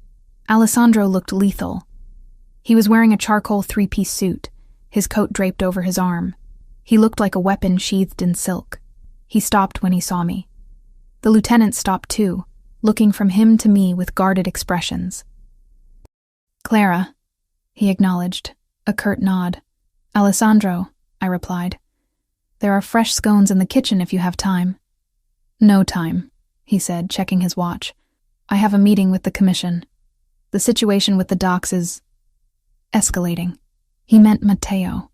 Alessandro looked lethal. He was wearing a charcoal 3-piece suit, his coat draped over his arm. He looked like a weapon sheathed in silk. He stopped when he saw me. The lieutenant stopped too, looking from him to me with guarded expressions. Clara, he acknowledged, a curt nod. Alessandro, I replied. There are fresh scones in the kitchen if you have time. No time, he said, checking his watch. I have a meeting with the commission. The situation with the docks is escalating. He meant Matteo.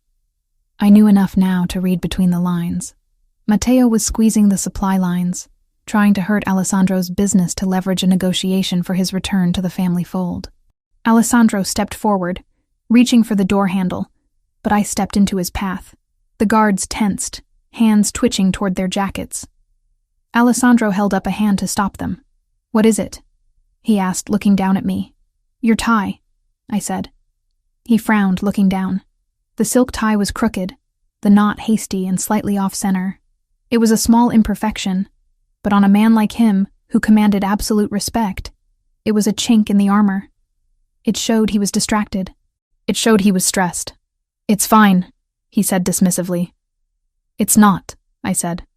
I knew enough now to read between the lines. Matteo was squeezing the supply lines, trying to hurt Alessandro's business to leverage a negotiation for his return to the family fold. Alessandro stepped forward, reaching for the door handle, but I stepped into his path. The guards tensed, hands twitching toward their jackets. Alessandro held up a hand to stop them. What is it? He asked, looking down at me. Your tie, I said. He frowned, looking down. The silk tie was crooked, the knot hasty and slightly off-center. It was a small imperfection, but on a man like him, who commanded absolute respect, it was a chink in the armor. It showed he was distracted. It showed he was stressed. It's fine, he said dismissively. It's not, I said.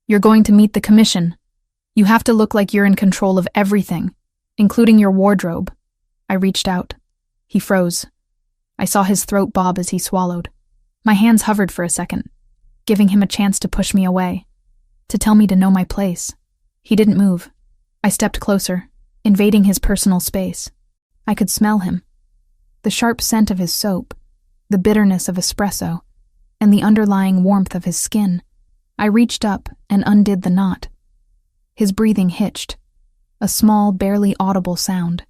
You're going to meet the commission. You have to look like you're in control of everything, including your wardrobe. I reached out. He froze. I saw his throat bob as he swallowed. My hands hovered for a second, giving him a chance to push me away, to tell me to know my place. He didn't move. I stepped closer, invading his personal space. I could smell him. The sharp scent of his soap, the bitterness of espresso, and the underlying warmth of his skin. I reached up and undid the knot. His breathing hitched, a small, barely audible sound.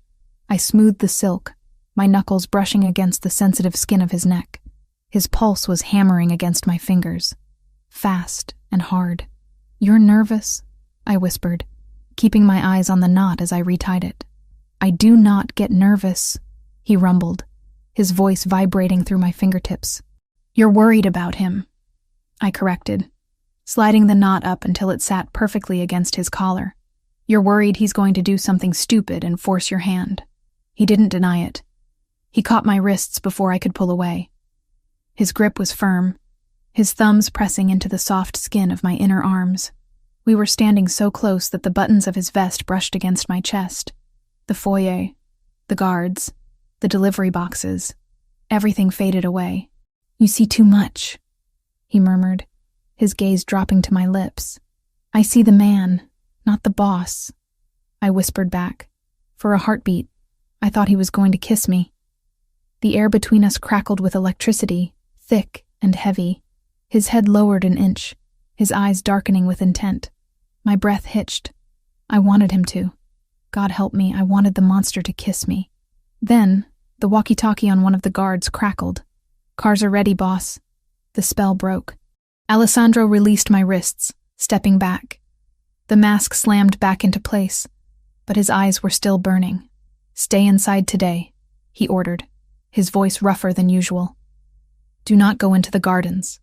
I smoothed the silk, my knuckles brushing against the sensitive skin of his neck. His pulse was hammering against my fingers, fast and hard. "You're nervous?" I whispered, keeping my eyes on the knot as I retied it. "I do not get nervous," he rumbled, his voice vibrating through my fingertips. "You're worried about him," I corrected, sliding the knot up until it sat perfectly against his collar. "You're worried he's going to do something stupid and force your hand." He didn't deny it. He caught my wrists before I could pull away. His grip was firm, his thumbs pressing into the soft skin of my inner arms. We were standing so close that the buttons of his vest brushed against my chest. The foyer, the guards, the delivery boxes, everything faded away. "You see too much," he murmured, his gaze dropping to my lips. "I see the man, not the boss," I whispered back. For a heartbeat, I thought he was going to kiss me. The air between us crackled with electricity, thick and heavy. His head lowered an inch, his eyes darkening with intent. My breath hitched. I wanted him to. God help me, I wanted the monster to kiss me. Then, the walkie-talkie on one of the guards crackled. "Cars are ready, boss." The spell broke. Alessandro released my wrists, stepping back. The mask slammed back into place, but his eyes were still burning. "Stay inside today," he ordered, his voice rougher than usual. "Do not go into the gardens.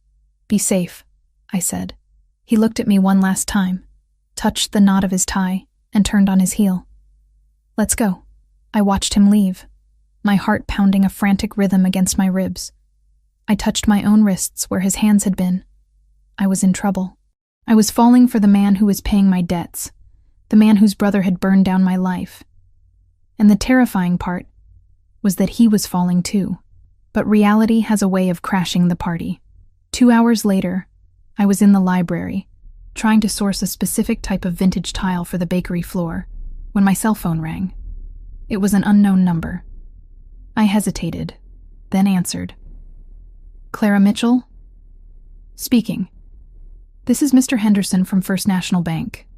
Be safe," I said. He looked at me one last time, touched the knot of his tie, and turned on his heel. "Let's go." I watched him leave, my heart pounding a frantic rhythm against my ribs. I touched my own wrists where his hands had been. I was in trouble. I was falling for the man who was paying my debts, the man whose brother had burned down my life. And the terrifying part was that he was falling too. But reality has a way of crashing the party. 2 hours later, I was in the library, trying to source a specific type of vintage tile for the bakery floor, when my cell phone rang. It was an unknown number. I hesitated, then answered. "Clara Mitchell?" "Speaking. This is Mr. Henderson from First National Bank.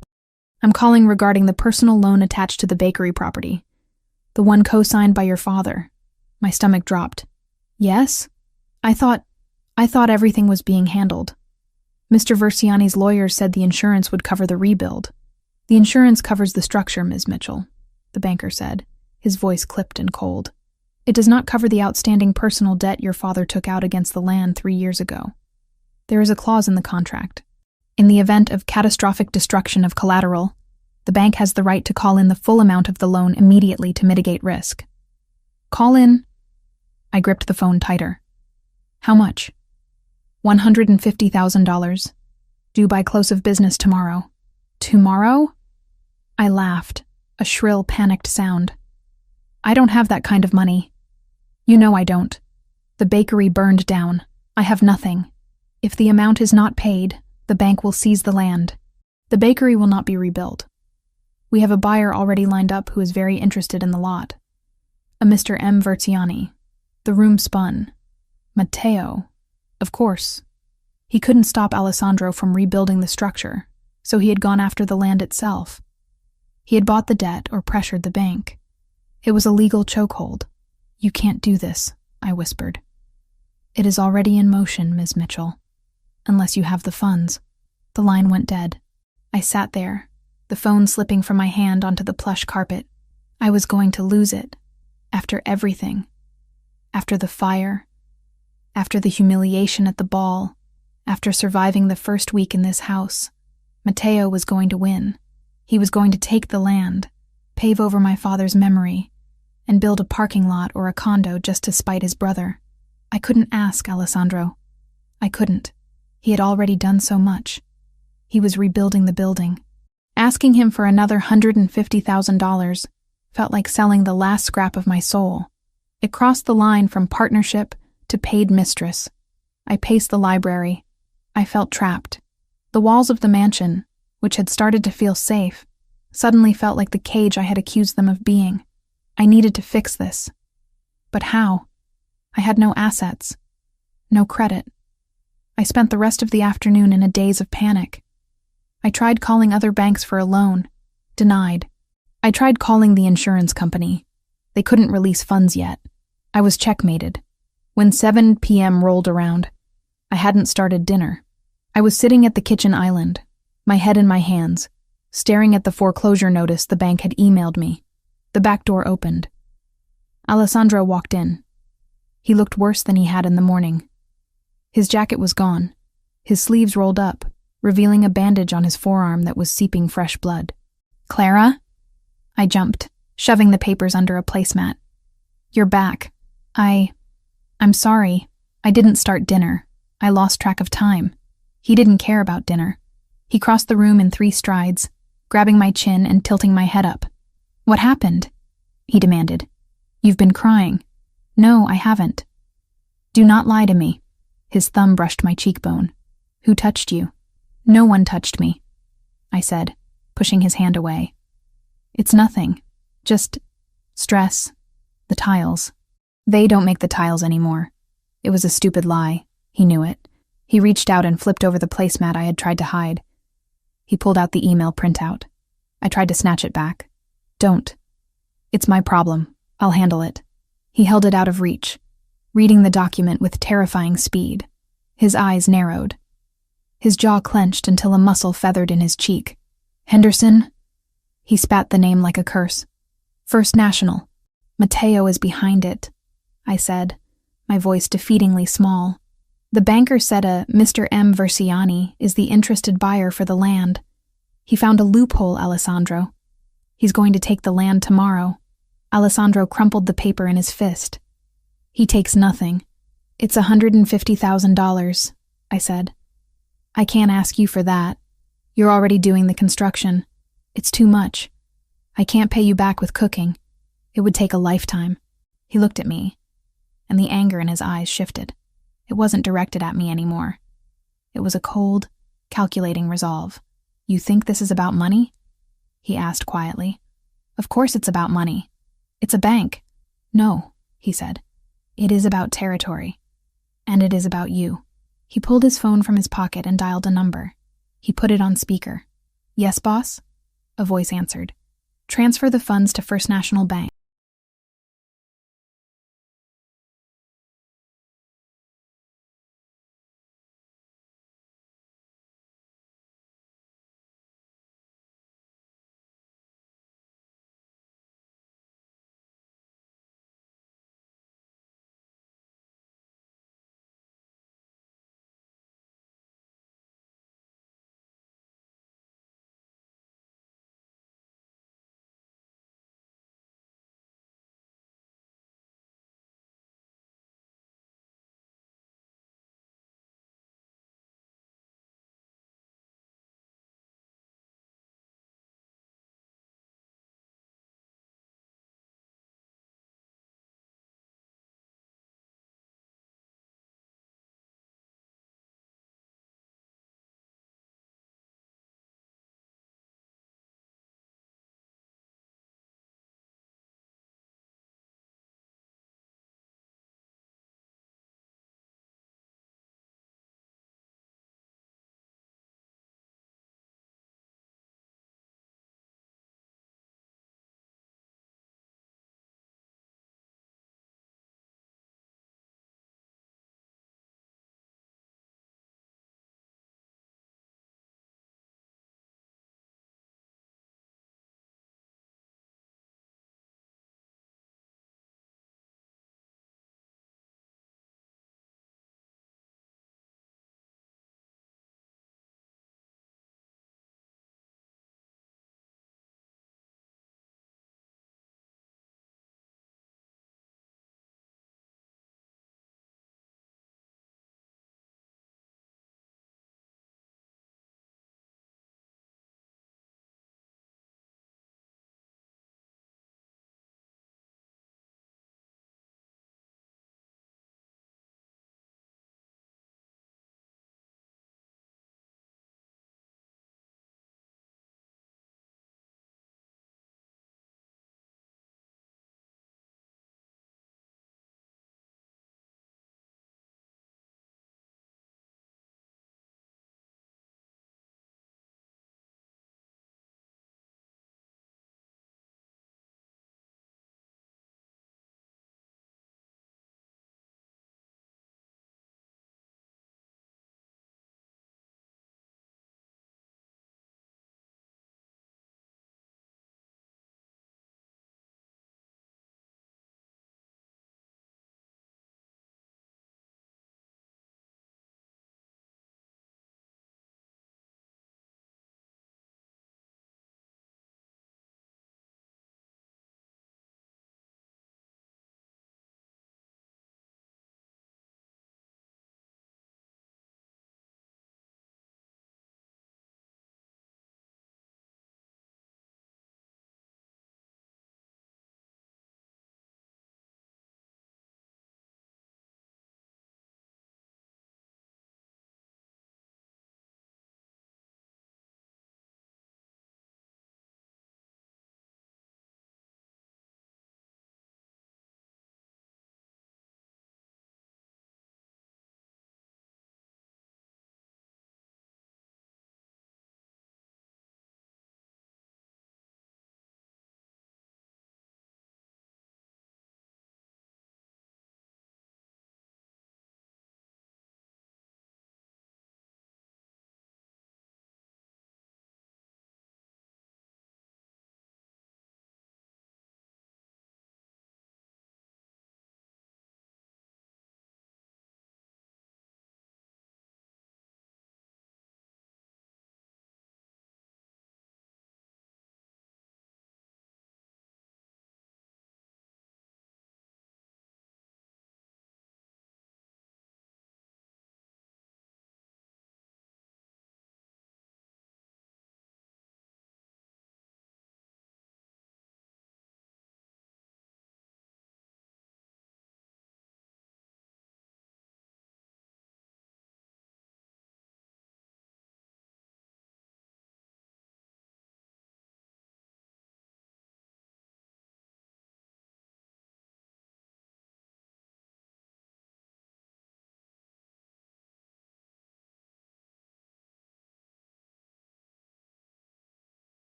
I'm calling regarding the personal loan attached to the bakery property, the one co-signed by your father." My stomach dropped. "Yes? I thought everything was being handled. Mr. Versiani's lawyer said the insurance would cover the rebuild." "The insurance covers the structure, Ms. Mitchell," the banker said, his voice clipped and cold. "It does not cover the outstanding personal debt your father took out against the land 3 years ago. There is a clause in the contract. In the event of catastrophic destruction of collateral, the bank has the right to call in the full amount of the loan immediately to mitigate risk." "Call in." I gripped the phone tighter. "How much?" $150,000. Due by close of business tomorrow." "Tomorrow?" I laughed, a shrill, panicked sound. "I don't have that kind of money." "You know I don't. The bakery burned down. I have nothing. If the amount is not paid, the bank will seize the land. The bakery will not be rebuilt. We have a buyer already lined up who is very interested in the lot. A Mr. M. Versiani. The room spun. Matteo. Of course. He couldn't stop Alessandro from rebuilding the structure, so he had gone after the land itself. He had bought the debt or pressured the bank. It was a legal chokehold. "You can't do this," I whispered. "It is already in motion, Ms. Mitchell. Unless you have the funds." The line went dead. I sat there, the phone slipping from my hand onto the plush carpet. I was going to lose it. After everything. After the fire. After the humiliation at the ball. After surviving the first week in this house. Matteo was going to win. He was going to take the land, pave over my father's memory, and build a parking lot or a condo just to spite his brother. I couldn't ask Alessandro. I couldn't. He had already done so much. He was rebuilding the building. Asking him for another $150,000 felt like selling the last scrap of my soul. It crossed the line from partnership to paid mistress. I paced the library. I felt trapped. The walls of the mansion, which had started to feel safe, suddenly felt like the cage I had accused them of being. I needed to fix this. But how? I had no assets. No credit. I spent the rest of the afternoon in a daze of panic. I tried calling other banks for a loan. Denied. I tried calling the insurance company. They couldn't release funds yet. I was checkmated. When 7 p.m. rolled around, I hadn't started dinner. I was sitting at the kitchen island, my head in my hands, staring at the foreclosure notice the bank had emailed me. The back door opened. Alessandro walked in. He looked worse than he had in the morning. His jacket was gone, his sleeves rolled up, revealing a bandage on his forearm that was seeping fresh blood. "Clara?" I jumped, shoving the papers under a placemat. "You're back. I'm sorry. I didn't start dinner. I lost track of time." He didn't care about dinner. He crossed the room in 3 strides, grabbing my chin and tilting my head up. "What happened?" he demanded. "You've been crying." "No, I haven't." "Do not lie to me." His thumb brushed my cheekbone. "Who touched you?" "No one touched me," I said, pushing his hand away. "It's nothing. Just stress. The tiles. They don't make the tiles anymore." It was a stupid lie. He knew it. He reached out and flipped over the placemat I had tried to hide. He pulled out the email printout. I tried to snatch it back. "Don't. It's my problem. I'll handle it." He held it out of reach, reading the document with terrifying speed. His eyes narrowed. His jaw clenched until a muscle feathered in his cheek. "Henderson?" He spat the name like a curse. "First National. Matteo is behind it," I said, my voice defeatingly small. "The banker said a Mr. M. Versiani is the interested buyer for the land. He found a loophole, Alessandro. He's going to take the land tomorrow." Alessandro crumpled the paper in his fist. "He takes nothing. It's $150,000, I said. "I can't ask you for that. You're already doing the construction. It's too much. I can't pay you back with cooking. It would take a lifetime." He looked at me, and the anger in his eyes shifted. It wasn't directed at me anymore. It was a cold, calculating resolve. "You think this is about money?" he asked quietly. "Of course it's about money. It's a bank." "No," he said. "It is about territory. And it is about you." He pulled his phone from his pocket and dialed a number. He put it on speaker. "Yes, boss?" A voice answered. "Transfer the funds to First National Bank."